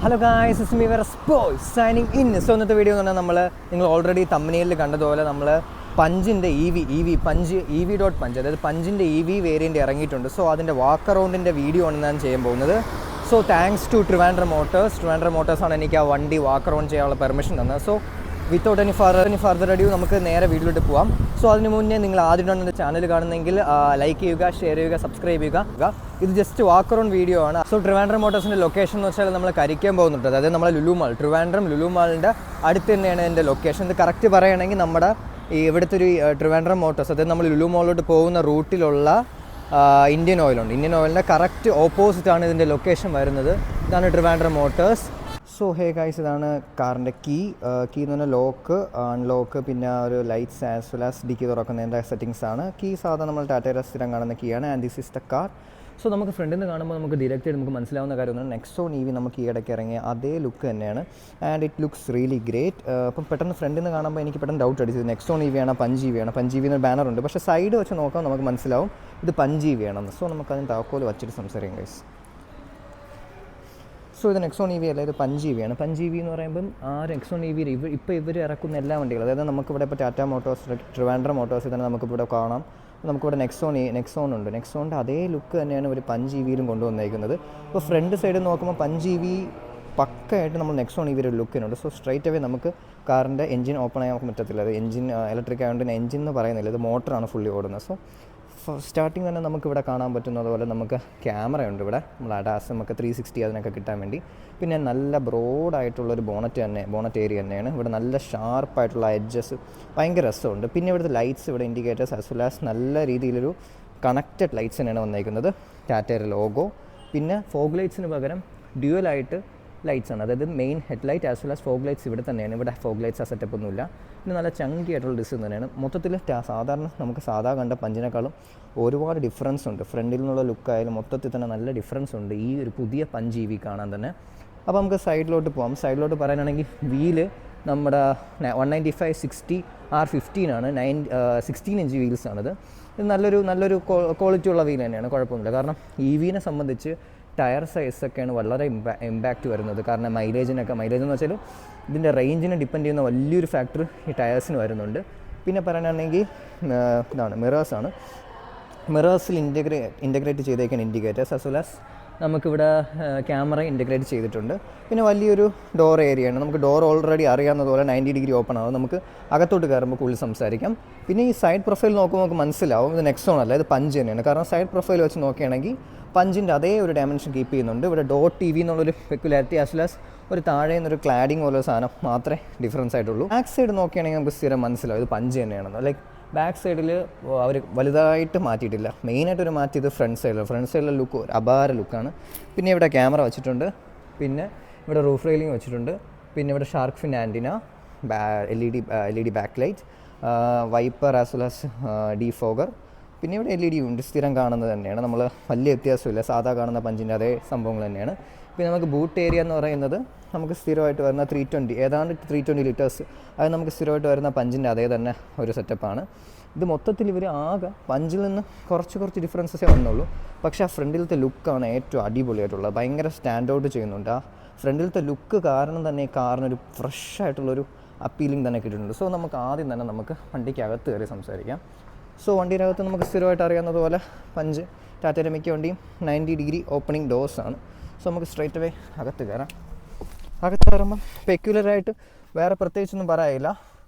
Hello guys, it's me versus boy signing in. So ഇന്നത്തെ video എന്ന് പറഞ്ഞാൽ നിങ്ങൾ ഓൾറെഡി തമ്പനെയിലിൽ കണ്ടതുപോലെ നമ്മൾ പഞ്ചിൻ്റെ പഞ്ച് EV.Punch, അതായത് പഞ്ചിൻ്റെ EV വേരിയൻ്റ് ഇറങ്ങിയിട്ടുണ്ട്. സോ അതിൻ്റെ വാക്ക് അറൗണ്ടിൻ്റെ വീഡിയോ ആണ് ഞാൻ ചെയ്യാൻ പോകുന്നത്. സോ താങ്ക്സ് ടു ട്രിവാൻഡ്രം മോട്ടോഴ്സാണ് എനിക്ക് ആ വണ്ടി വാക്ക് അറൗണ്ട് ചെയ്യാനുള്ള പെർമിഷൻ തന്നത്. So without any further adieu നമുക്ക് നേരെ വീഡിയോയിലോട്ട് പോകാം. സോ അതിന് മുന്നേ നിങ്ങൾ ആദ്യമായിട്ടാണ് എൻ്റെ ചാനൽ കാണുന്നതെങ്കിൽ ലൈക്ക് ചെയ്യുക, ഷെയർ ചെയ്യുക, സബ്സ്ക്രൈബ് ചെയ്യുക. ഇത് ജസ്റ്റ് വാക്ക് അറൗണ്ട് വീഡിയോ ആണ്. സോ ട്രിവാൻഡ്രം മോട്ടോഴ്സിൻ്റെ ലൊക്കേഷൻ എന്ന് വെച്ചാൽ നമ്മൾ കരിക്കാൻ പോകുന്നുണ്ട്. അതായത് നമ്മളെ ട്രിവാൻഡ്രം ലുലു മാളിൻ്റെ അടുത്ത് തന്നെയാണ് എൻ്റെ ലൊക്കേഷൻ. ഇത് കറക്റ്റ് പറയുകയാണെങ്കിൽ നമ്മുടെ ഇവിടുത്തെ ഒരു ട്രിവാൻഡ്രം മോട്ടോഴ്സ്, അതായത് നമ്മൾ ലുലു മാളിലോട്ട് പോകുന്ന റൂട്ടിലുള്ള ഇന്ത്യൻ ഓയിലിൻ്റെ കറക്റ്റ് ഓപ്പോസിറ്റാണ് ഇതിൻ്റെ ലൊക്കേഷൻ വരുന്നത്. ഇതാണ് Trivandrum motors. So hey guys, ഇതാണ് കാറിൻ്റെ കീ എന്ന് പറഞ്ഞാൽ ലോക്ക്, അൺലോക്ക്, പിന്നെ ഒരു lights as well as dicky തുറക്കുന്നതിൻ്റെ സെറ്റിങ്സ് ആണ്. കീ സാധാരണ നമ്മൾ ടാറ്റയുടെ സ്ഥിരം കാണുന്ന കീ ആണ്. And this is the car. So നമുക്ക് ഫ്രണ്ടിൽ നിന്ന് കാണുമ്പോൾ നമുക്ക് ഡയറക്റ്റ് നമുക്ക് മനസ്സിലാവുന്ന കാര്യമൊന്നും നെക്സോൺ EV നമുക്ക് ഈ ഇടയ്ക്ക് ഇറങ്ങിയ അതേ ലുക്ക് തന്നെയാണ്. And it looks really great. അപ്പം പെട്ടെന്ന് ഫ്രണ്ടിൽ നിന്ന് കാണുമ്പോൾ എനിക്ക് പെട്ടെന്ന് ഡൗട്ട് അടിച്ചത് നെക്സോൺ EV ആണ് പഞ്ച് EV ആണ്. പഞ്ച് EV എന്നൊരു ബാനറുണ്ട്, പക്ഷേ സൈഡ് വെച്ച് നോക്കാൻ നമുക്ക് മനസ്സിലാവും ഇത് പഞ്ച് EV ആണെന്ന്. സോ നമുക്കതിന് താക്കോൽ വച്ചിട്ട് സംസാരിക്കാം ഗൈസ്. സോ ഇത് നെക്സോൺ EV അല്ല, ഇത് പഞ്ച് EV ആണ്. പഞ്ച് EV എന്ന് പറയുമ്പം ആ നെക്സോൺ EV ഇപ്പോൾ ഇവർ ഇറക്കുന്ന എല്ലാ വണ്ടികളും, അതായത് നമുക്കിവിടെ ഇപ്പോൾ ടാറ്റ മോട്ടോഴ്സ്, ട്രിവാൻഡ്രം മോട്ടോഴ്സിൽ തന്നെ നമുക്കിവിടെ കാണാം. നമുക്കിവിടെ നെക്സോൺ ഉണ്ട്. നെക്സോണിൻ്റെ അതേ ലുക്ക് തന്നെയാണ് ഒരു പഞ്ച് EVയിലും കൊണ്ടുവന്നിരിക്കുന്നത്. ഇപ്പോൾ ഫ്രണ്ട് സൈഡിൽ നോക്കുമ്പോൾ പഞ്ച് EV പക്കയായിട്ട് നമ്മൾ നെക്സോൺ EV ഒരു ലുക്കിനുണ്ട്. സോ സ്ട്രൈറ്റ് അവേ നമുക്ക് കാറിൻ്റെ എഞ്ചിൻ ഓപ്പൺ ചെയ്യാൻ പറ്റത്തില്ല. അത് എഞ്ചിൻ ഇലക്ട്രിക് ആയതുകൊണ്ട് എഞ്ചിൻ എന്ന് പറയുന്നില്ല, ഇത് മോട്ടറാണ് ഫുള്ളി ഓടുന്നത്. സോ സ്റ്റാർട്ടിങ് തന്നെ നമുക്കിവിടെ കാണാൻ പറ്റുന്നത് പോലെ നമുക്ക് ക്യാമറയുണ്ട് ഇവിടെ, നമ്മൾ അഡാസ് നമുക്ക് 360 അതിനൊക്കെ കിട്ടാൻ വേണ്ടി. പിന്നെ നല്ല ബ്രോഡായിട്ടുള്ളൊരു ബോണറ്റ് ഏരിയ തന്നെയാണ്. ഇവിടെ നല്ല ഷാർപ്പായിട്ടുള്ള എഡ്ജസ്, ഭയങ്കര രസമുണ്ട്. പിന്നെ ഇവിടുത്തെ ലൈറ്റ്സ്, ഇവിടെ ഇൻഡിക്കേറ്റേഴ്സ് ആസ് വെൽ ആസ് നല്ല രീതിയിലൊരു കണക്റ്റഡ് ലൈറ്റ്സ് തന്നെയാണ് വന്നിരിക്കുന്നത്, ടാറ്റയുടെ ലോഗോ. പിന്നെ ഫോഗ് ലൈറ്റ്സിന് പകരം ഡ്യുവലായിട്ട് ലൈറ്റ്സ് ആണ്, അതായത് main head light as well as fog lights ഇവിടെ തന്നെയാണ്. ഇവിടെ ഫോഗ് ലൈറ്റ്സ് ആ സെറ്റപ്പ് ഒന്നുമില്ല. പിന്നെ നല്ല ചങ്കി ആയിട്ടുള്ള ഡിസൈൻ തന്നെയാണ്. മൊത്തത്തിൽ നമുക്ക് സാധാ കണ്ട പഞ്ചിനേക്കാളും ഒരുപാട് ഡിഫറൻസ് ഉണ്ട്. ഫ്രണ്ടിൽ നിന്നുള്ള ലുക്കായാലും മൊത്തത്തിൽ തന്നെ നല്ല ഡിഫറൻസ് ഉണ്ട് ഈ ഒരു പുതിയ പഞ്ച് EV കാണാൻ തന്നെ. അപ്പോൾ നമുക്ക് സൈഡിലോട്ട് പോകാം. സൈഡിലോട്ട് പറയാനാണെങ്കിൽ വീല് നമ്മുടെ 195/60 R15 ആണ്. 16 ഇഞ്ച് വീൽസാണിത്. ഇത് നല്ലൊരു ക്വാളിറ്റി ഉള്ള വീൽ തന്നെയാണ്, കുഴപ്പമൊന്നുമില്ല. കാരണം EVനെ സംബന്ധിച്ച് ടയർ സൈസൊക്കെയാണ് വളരെ ഇമ്പാക്റ്റ് വരുന്നത്. കാരണം മൈലേജ് എന്ന് വെച്ചാൽ ഇതിൻ്റെ റേഞ്ചിനെ ഡിപ്പെൻഡ് ചെയ്യുന്ന വലിയൊരു ഫാക്ടർ ഈ ടയേഴ്സിന് വരുന്നുണ്ട്. പിന്നെ പറയാനാണെങ്കിൽ ഇതാണ് മിറേഴ്സാണ്. മിറേഴ്സിൽ ഇൻ്റഗ്രേറ്റ് ചെയ്തേക്കാൻ ഇൻഡിക്കേറ്റേഴ്സ് ആസ് വെൽ ആസ് നമുക്കിവിടെ ക്യാമറ ഇൻ്റഗ്രേറ്റ് ചെയ്തിട്ടുണ്ട്. പിന്നെ വലിയൊരു ഡോർ ഏരിയയാണ്. നമുക്ക് ഡോർ ഓൾറെഡി അറിയാവുന്നതുപോലെ 90 ഡിഗ്രി ഓപ്പൺ ആവും. നമുക്ക് അകത്തോട്ട് കയറുമ്പോൾ കൂടുതൽ സംസാരിക്കാം. പിന്നെ ഈ സൈഡ് പ്രൊഫൈൽ നോക്കുമ്പോൾ നമുക്ക് മനസ്സിലാവും ഇത് നെക്സോൺ അല്ല, ഇത് പഞ്ച് തന്നെയാണ്. കാരണം സൈഡ് പ്രൊഫൈൽ വെച്ച് നോക്കുകയാണെങ്കിൽ പഞ്ചിൻ്റെ അതേ ഒരു ഡയമെൻഷൻ കീപ്പ് ചെയ്യുന്നുണ്ട്. ഇവിടെ .TV എന്നുള്ളൊരു പെക്കുലാരിറ്റി ആസ് വെൽ ആസ് ഒരു താഴെ നിന്നൊരു ക്ലാഡിങ് പോലൊരു സാധനം മാത്രമേ ഡിഫറൻസ് ആയിട്ടുള്ളൂ. ബാക്ക് സൈഡ് നോക്കുകയാണെങ്കിൽ നമുക്ക് സ്ഥിരം മനസ്സിലാവും ഇത് പഞ്ച് തന്നെയാണെന്ന്. ലൈക്ക് ബാക്ക് സൈഡിൽ അവർ വലുതായിട്ട് മാറ്റിയിട്ടില്ല. മെയിനായിട്ടൊരു മാറ്റിയത് ഫ്രണ്ട് സൈഡിലെ ലുക്ക് അപാര ലുക്കാണ്. പിന്നെ ഇവിടെ ക്യാമറ വെച്ചിട്ടുണ്ട്. പിന്നെ ഇവിടെ റൂഫ് റെയിലിംഗ് വെച്ചിട്ടുണ്ട്. പിന്നെ ഇവിടെ shark fin antenna, LED back light, wiper as well as defogger. പിന്നെ ഇവിടെ LED ഉണ്ട്, സ്ഥിരം കാണുന്നത് തന്നെയാണ്. നമ്മൾ വലിയ വ്യത്യാസമില്ല, സാധാ കാണുന്ന പഞ്ചിൻ്റെ അതേ സംഭവങ്ങൾ തന്നെയാണ്. പിന്നെ നമുക്ക് ബൂട്ട് ഏരിയ എന്ന് പറയുന്നത് നമുക്ക് സ്ഥിരമായിട്ട് വരുന്ന 320, ഏതാണ്ട് 320 ലിറ്റേഴ്സ്, അത് നമുക്ക് സ്ഥിരമായിട്ട് വരുന്ന പഞ്ചിൻ്റെ അതേ തന്നെ ഒരു സെറ്റപ്പാണ്. ഇത് മൊത്തത്തിൽ ഇവർ ആകെ പഞ്ചിൽ നിന്ന് കുറച്ച് ഡിഫറൻസസേ വന്നുള്ളൂ. പക്ഷേ ആ ഫ്രണ്ടിലത്തെ ലുക്കാണ് ഏറ്റവും അടിപൊളിയായിട്ടുള്ളത്. ഭയങ്കര സ്റ്റാൻഡ് ഔട്ട് ചെയ്യുന്നുണ്ട്. ആ ഫ്രണ്ടിലത്തെ ലുക്ക് കാരണം തന്നെ ഈ കാറിനൊരു ഫ്രഷ് ആയിട്ടുള്ളൊരു അപ്പീലിംഗ് തന്നെ കിട്ടിയിട്ടുണ്ട്. സോ നമുക്ക് ആദ്യം തന്നെ നമുക്ക് വണ്ടിക്കകത്ത് കയറി സംസാരിക്കാം. സോ വണ്ടിയുടെ നമുക്ക് സ്ഥിരമായിട്ട് അറിയാവുന്നതുപോലെ പഞ്ച് ടാറ്റയുടെ മിക്ക വണ്ടിയും 90 ഡിഗ്രി ഓപ്പണിംഗ് ഡോഴ്സാണ്. സോ നമുക്ക് സ്ട്രൈറ്റ് അവേ അകത്ത് കയറുമ്പം പെക്യുലറായിട്ട് വേറെ പ്രത്യേകിച്ചൊന്നും പറയാനില്ല.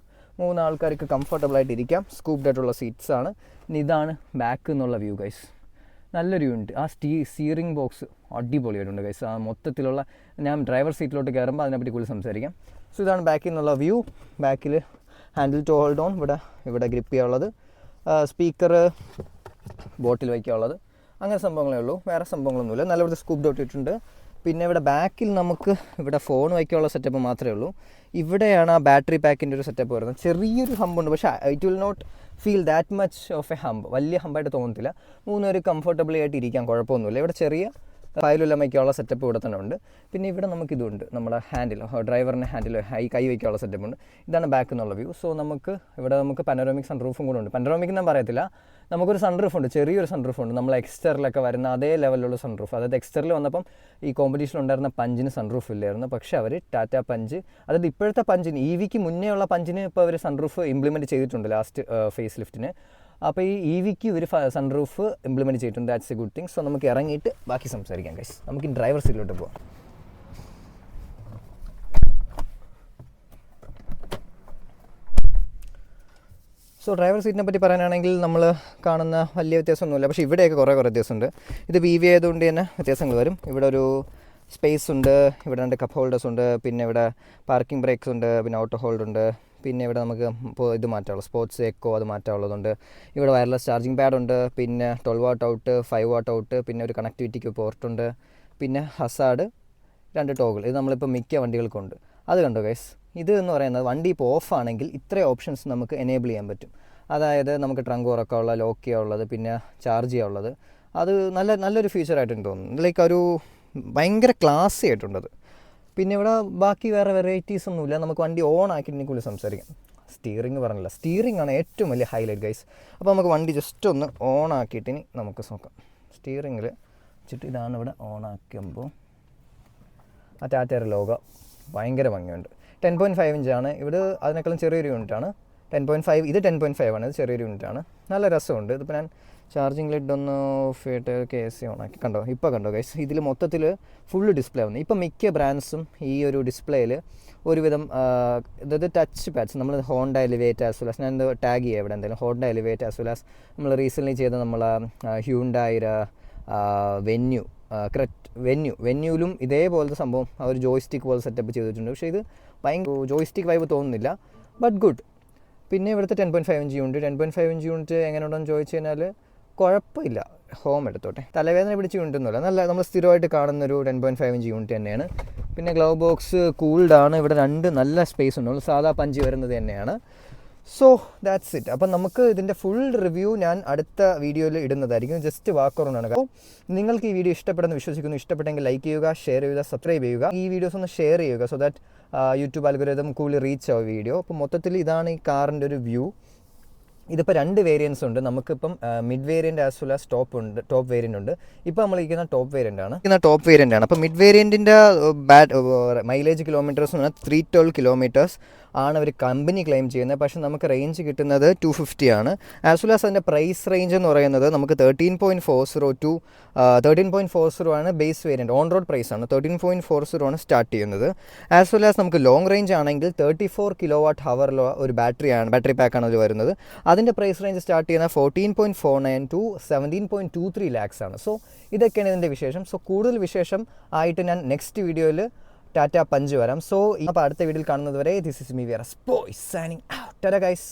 3 ആൾക്കാർക്ക് കംഫർട്ടബിളായിട്ട് ഇരിക്കാം. സ്കൂപ്ഡ് ആയിട്ടുള്ള സീറ്റ്സാണ്. ഇനി ഇതാണ് ബാക്ക് എന്നുള്ള വ്യൂ ഗൈസ്. നല്ലൊരു യൂണിറ്റ്. ആ സ്റ്റിയറിംഗ് ബോക്സ് അടിപൊളിയായിട്ടുണ്ട് ഗൈസ്. ആ മൊത്തത്തിലുള്ള ഞാൻ ഡ്രൈവർ സീറ്റിലോട്ട് കയറുമ്പോൾ അതിനെപ്പറ്റി കൂടുതൽ സംസാരിക്കാം. സോ ഇതാണ് ബാക്കിൽ നിന്നുള്ള വ്യൂ. ബാക്കിൽ ഹാൻഡിൽ ടു ഹോൾഡ് ഓൺ, ഇവിടെ ഗ്രിപ്പ് ചെയ്യാനുള്ളത്, സ്പീക്കർ ബോട്ടിൽ വയ്ക്കാനുള്ളത്, അങ്ങനെ സംഭവങ്ങളേ ഉള്ളൂ. വേറെ സംഭവങ്ങളൊന്നുമില്ല. നല്ലപോലെ സ്കൂപ്ഡ് ഔട്ട് ഇട്ടിട്ടുണ്ട്. പിന്നെ ഇവിടെ ബാക്കിൽ നമുക്ക് ഇവിടെ ഫോൺ വയ്ക്കാനുള്ള സെറ്റപ്പ് മാത്രമേ ഉള്ളൂ. ഇവിടെയാണ് ആ ബാറ്ററി പാക്കിൻ്റെ ഒരു സെറ്റപ്പ് വരുന്നത്. ചെറിയൊരു ഹമ്പുണ്ട്, പക്ഷേ it will not feel that much of a hump. വലിയ ഹമ്പായിട്ട് തോന്നത്തില്ല. 3 പേര് കംഫർട്ടബിളി ആയിട്ട് ഇരിക്കാൻ കുഴപ്പമൊന്നുമില്ല. ഇവിടെ ചെറിയ ഫയലെല്ലാം വയ്ക്കാനുള്ള സെറ്റപ്പ് ഇവിടെ തന്നെ ഉണ്ട്. പിന്നെ ഇവിടെ നമുക്കിതുണ്ട്, നമ്മുടെ ഹാൻഡിൽ, ഡ്രൈവറിൻ്റെ ഹാൻഡിൽ കൈ വയ്ക്കാനുള്ള സെറ്റപ്പ് ഉണ്ട്. ഇതാണ് ബാക്ക് എന്നുള്ള വ്യൂ. സോ നമുക്ക് പനോരമിക് സൺറൂഫും കൂടെ ഉണ്ട്. പനോരമിക് ഞാൻ പറയത്തില്ല, നമുക്കൊരു സൺറൂഫ് ഉണ്ട്, ചെറിയൊരു സൺറൂഫ് ഉണ്ട്. നമ്മൾ എക്സ്റ്ററിലൊക്കെ വരുന്ന അതേ ലെവലിലുള്ള സൺറൂഫ്. അതായത് എക്സ്റ്ററിൽ വന്നപ്പം ഈ കോമ്പറ്റീഷൻ ഉണ്ടായിരുന്ന പഞ്ചിന് സൺറൂഫ് ഇല്ലായിരുന്നു. പക്ഷേ അവർ ടാറ്റ പഞ്ച്, അതായത് ഇപ്പോഴത്തെ പഞ്ചിന് EVക്ക് മുന്നേ ഉള്ള പഞ്ചിന് ഇപ്പോൾ അവർ സൺറൂഫ് ഇംപ്ലിമെൻറ്റ് ചെയ്തിട്ടുണ്ട് ലാസ്റ്റ് ഫേസ് ലിഫ്റ്റിന്. അപ്പോൾ ഈ EVക്ക് ഒരു സൺറൂഫ് ഇംപ്ലിമെൻറ്റ് ചെയ്തിട്ടുണ്ട്. That's A good thing. So നമുക്ക് ഇറങ്ങിയിട്ട് ബാക്കി സംസാരിക്കാം ഗൈസ്. നമുക്ക് ഡ്രൈവർ സീറ്റിലോട്ട് പോകാം. സോ ഡ്രൈവർ സീറ്റിനെ പറ്റി പറയാനാണെങ്കിൽ നമ്മൾ കാണുന്ന വലിയ വ്യത്യാസമൊന്നുമില്ല. പക്ഷേ ഇവിടെയൊക്കെ കുറേ വ്യത്യാസമുണ്ട്. ഇത് BV ആയതുകൊണ്ട് തന്നെ വ്യത്യാസങ്ങൾ വരും. ഇവിടെ ഒരു സ്പേസ് ഉണ്ട്, ഇവിടെ 2 കപ്പ് ഹോൾഡേഴ്സ് ഉണ്ട്, പിന്നെ ഇവിടെ പാർക്കിംഗ് ബ്രേക്സ് ഉണ്ട്, പിന്നെ ഓട്ടോ ഹോൾഡ് ഉണ്ട്, പിന്നെ ഇവിടെ നമുക്ക് ഇത് മാറ്റാനുള്ളത് സ്പോർട്സ് എക്കോ അത് മാറ്റാനുള്ളതുണ്ട്. ഇവിടെ വയർലെസ് ചാർജിങ് പാഡ് ഉണ്ട്, പിന്നെ 12 വാട്ട് ഔട്ട്, 5 വാട്ട് ഔട്ട്, പിന്നെ ഒരു കണക്ടിവിറ്റിക്ക് പോർട്ടുണ്ട്, പിന്നെ ഹസാർഡ്, 2 ടോഗിൾ. ഇത് നമ്മളിപ്പോൾ മിക്ക വണ്ടികൾക്കുണ്ട്. അത് കണ്ടോ ഗൈസ്, ഇത് എന്ന് പറയുന്നത് വണ്ടി ഇപ്പോൾ ഓഫ് ആണെങ്കിൽ ഇത്രയും ഓപ്ഷൻസ് നമുക്ക് എനേബിൾ ചെയ്യാൻ പറ്റും. അതായത് നമുക്ക് ട്രങ്ക് ഉറക്കമുള്ള, ലോക്ക് ചെയ്യാനുള്ളത്, പിന്നെ ചാർജ് ചെയ്യാനുള്ളത്. അത് നല്ലൊരു ഫീച്ചറായിട്ട് എനിക്ക് തോന്നുന്നു. ലൈക്ക് ഒരു ഭയങ്കര ക്ലാസി ആയിട്ടുണ്ടത്. പിന്നെ ഇവിടെ ബാക്കി വേറെ വെറൈറ്റീസ് ഒന്നുമില്ല. നമുക്ക് വണ്ടി ഓൺ ആക്കിയിട്ട് കൂടുതൽ സംസാരിക്കാം. സ്റ്റിയറിംഗ് പറഞ്ഞില്ല, സ്റ്റിയറിംഗ് ആണ് ഏറ്റവും വലിയ ഹൈലൈറ്റ് ഗൈസ്. അപ്പോൾ നമുക്ക് വണ്ടി ജസ്റ്റ് ഒന്ന് ഓൺ ആക്കിയിട്ട് ഇനി നമുക്ക് നോക്കാം. സ്റ്റിയറിംഗിൽ വെച്ചിട്ട് ഇതാണ് ഇവിടെ ഓൺ ആക്കുമ്പോൾ ആ ടാറ്റയുടെ ലോഗോ ഭയങ്കര ഭംഗിയുണ്ട്. 10.5 ഇഞ്ചാണ്. ഇവിടെ അതിനേക്കാളും ചെറിയൊരു യൂണിറ്റാണ് 10.5. ഇത് 10.5 ആണ്, ഇത് ചെറിയൊരു യൂണിറ്റാണ്. നല്ല രസമുണ്ട്. ഇതിപ്പോൾ ഞാൻ ചാർജിങ് ലിഡ് ഒന്ന് ഓഫ് ചെയ്തിട്ട് AC ഓൺ ആക്കി. കണ്ടോ, ഇപ്പോൾ കണ്ടോ ഗൈസ്, ഇതിൽ മൊത്തത്തിൽ ഫുള്ള് ഡിസ്പ്ലേ വന്നു. ഇപ്പം മിക്ക ബ്രാൻഡ്സും ഈ ഒരു ഡിസ്പ്ലേയിൽ ഒരുവിധം അതായത് ടച്ച് പാഡ്സ്, നമ്മൾ Honda elevate as well as, ഞാൻ ടാഗ് ചെയ്യാം ഇവിടെ എന്തായാലും, Honda elevate as well as നമ്മൾ റീസെൻ്റ്ലി ചെയ്ത നമ്മൾ ഹ്യൂണ്ടായിര വെന്യൂലും ഇതേപോലത്തെ സംഭവം ആ ഒരു ജോയ്സ്റ്റിക്ക് പോലെ സെറ്റപ്പ് ചെയ്തിട്ടുണ്ട്. പക്ഷേ ഇത് ഭയങ്കര ജോയ്സ്റ്റിക്ക് വൈബ് തോന്നുന്നില്ല, ബട്ട് ഗുഡ്. പിന്നെ ഇവിടുത്തെ 10.5 ഇഞ്ച് യൂണിറ്റ്, 10.5 ഇഞ്ച് യൂണിറ്റ് എങ്ങനെയുണ്ടെന്ന് ചോദിച്ചു കഴിഞ്ഞാൽ കുഴപ്പമില്ല. ഹോം എടുത്തോട്ടെ, തലവേദന പിടിച്ച് യൂണിറ്റൊന്നുമില്ല, നല്ല നമ്മൾ സ്ഥിരമായിട്ട് കാണുന്നൊരു 10.5 ഇഞ്ച് യൂണിറ്റ് തന്നെയാണ്. പിന്നെ ഗ്ലൗ ബോക്സ് കൂൾഡ് ആണ്. ഇവിടെ 2 നല്ല സ്പേസ് ഉണ്ട്, സാധാ പഞ്ച് വരുന്നത് തന്നെയാണ്. So that's it. അപ്പം നമുക്ക് ഇതിൻ്റെ ഫുൾ റിവ്യൂ ഞാൻ അടുത്ത വീഡിയോയിൽ ഇടുന്നതായിരിക്കും. ജസ്റ്റ് വാക്കറൗണ്ടാണ്. അപ്പോൾ നിങ്ങൾക്ക് ഈ വീഡിയോ ഇഷ്ടപ്പെടുന്ന വിശ്വസിക്കുന്നു. ഇഷ്ടപ്പെട്ടെങ്കിൽ ലൈക്ക് ചെയ്യുക, ഷെയർ ചെയ്യുക, സബ്സ്ക്രൈബ് ചെയ്യുക. ഈ വീഡിയോസ് ഒന്ന് ഷെയർ ചെയ്യുക, സോ ദാറ്റ് യൂട്യൂബ് അൽഗോരിതം കൂടുതൽ റീച്ച് ആവും വീഡിയോ. അപ്പോൾ മൊത്തത്തിൽ ഇതാണ് ഈ കാറിൻ്റെ ഒരു വ്യൂ. ഇതിപ്പോൾ 2 വേരിയൻസ് ഉണ്ട്. നമുക്കിപ്പം mid variant as well as top variant ഉണ്ട്. ഇപ്പോൾ നമ്മൾ ഇരിക്കുന്ന ടോപ്പ് വേരിയൻ്റ് ആണ്. അപ്പോൾ മിഡ് വേരിയൻറ്റിൻ്റെ മൈലേജ് കിലോമീറ്റേഴ്സ് എന്ന് പറഞ്ഞാൽ 312 കിലോമീറ്റേഴ്സ് ആണ് അവർ കമ്പനി ക്ലെയിം ചെയ്യുന്നത്. പക്ഷേ നമുക്ക് റേഞ്ച് കിട്ടുന്നത് 250 ആണ്. ആസ് വെൽ ആസ് അതിൻ്റെ പ്രൈസ് റേഞ്ച് എന്ന് പറയുന്നത് നമുക്ക് 13.40 ആണ് base variant. On road price ആണ് 13.40 ആണ് സ്റ്റാർട്ട് ചെയ്യുന്നത്. ആസ് വെൽ ആസ് നമുക്ക് ലോങ് റേഞ്ച് ആണെങ്കിൽ 34 kWh ഒരു ബാറ്ററി പാക്കാണ് അത് വരുന്നത്. അതിൻ്റെ പ്രൈസ് റേഞ്ച് സ്റ്റാർട്ട് ചെയ്യുന്നത് 14.49 to 17.23 lakhs ആണ്. സോ ഇതൊക്കെയാണ് ഇതിൻ്റെ വിശേഷം. സോ കൂടുതൽ വിശേഷം ആയിട്ട് ഞാൻ നെക്സ്റ്റ് വീഡിയോയിൽ ടാറ്റ പഞ്ച് വരാം. സോ അപ്പോൾ അടുത്ത വീഡിയോയിൽ കാണുന്നത് വരെ ദിസ് ഇസ് മീ വിയറസ് boy signing out. Tata guys.